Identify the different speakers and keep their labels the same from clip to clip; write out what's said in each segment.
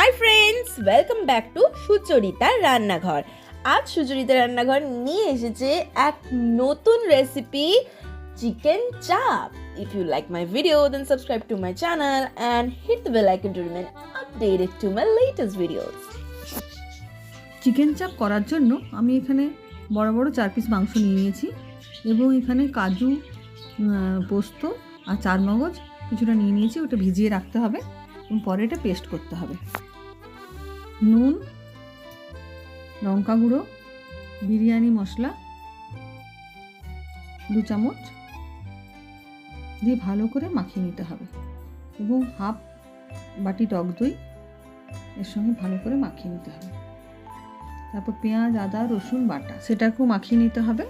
Speaker 1: Hi friends, welcome back to সুচরিতার রান্নাঘর। আজ সুচরিতার রান্নাঘর নিয়ে এসেছে এক নতুন রেসিপি, চিকেন চাপ। If you like my video, then subscribe to my channel and hit the bell icon to remain updated to my latest videos.
Speaker 2: Chicken চাপ করার জন্য আমি এখানে বড় বড় 4 পিস মাংস নিয়ে নিয়েছি এবং এখানে কাজু, পোস্ত আর চারমগজ কিছুটা নিয়ে নিয়েছি। ওটা ভিজিয়ে রাখতে হবে এবং পরে এটা পেস্ট করতে হবে। নুন, লঙ্কা গুঁড়ো, বিরিয়ানি মশলা 2 চামচ দিয়ে ভালো করে মাখিয়ে নিতে হবে এবং হাফ বাটি টক দই এর সঙ্গে ভালো করে মাখিয়ে নিতে হবে। তারপর পেঁয়াজ, আদা, রসুন বাটা সেটাকেও মাখিয়ে নিতে হবে।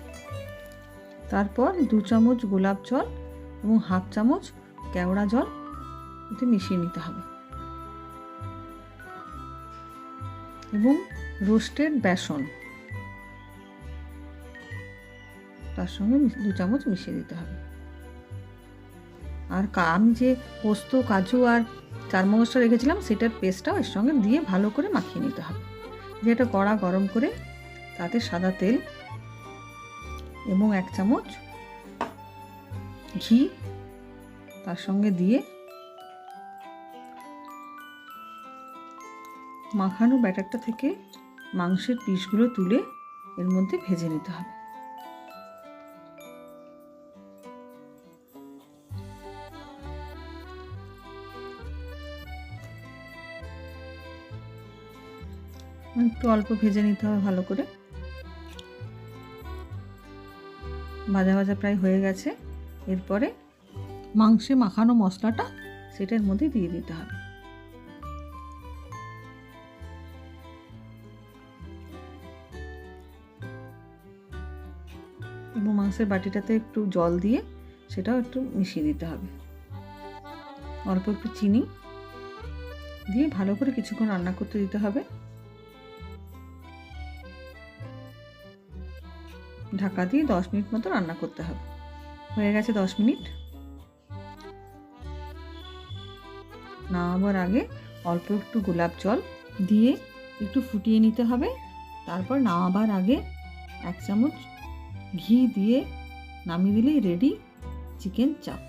Speaker 2: তারপর 2 চামচ গোলাপ জল এবং হাফ চামচ কেওড়া জল এতে মিশিয়ে নিতে হবে এবং রোস্টেড বেসন তার সঙ্গে 2 চামচ মিশিয়ে দিতে হবে। আর আমি যে পোস্ত, কাজু আর চারমগজটা রেখেছিলাম সেটার পেস্টটাও এর সঙ্গে দিয়ে ভালো করে মাখিয়ে নিতে হবে। দিয়ে একটা কড়া গরম করে তাতে সাদা তেল এবং 1 চামচ ঘি তার সঙ্গে দিয়ে মাখানো ব্যাটারটা থেকে মাংসের পিসগুলো তুলে এর মধ্যে ভেজে নিতে হবে। একটু অল্প ভেজে নিতে হবে ভালো করে। ভাজা ভাজা প্রায় হয়ে গেছে। এরপরে মাংসে মাখানো মশলাটা সেটার মধ্যে দিয়ে দিতে হবে। এবং মাংসের বাটিটাতে একটু জল দিয়ে সেটাও একটু মিশিয়ে দিতে হবে। অল্প একটু চিনি দিয়ে ভালো করে কিছুক্ষণ রান্না করতে দিতে হবে। ঢাকা দিয়ে 10 মিনিট মতো রান্না করতে হবে। হয়ে গেছে 10 মিনিট। নামাবার আগে অল্প একটু গোলাপ জল দিয়ে একটু ফুটিয়ে নিতে হবে। তারপর নামাবার আগে 1 চামচ ঘি দিয়ে নামিয়ে দিলেই রেডি চিকেন চাপ।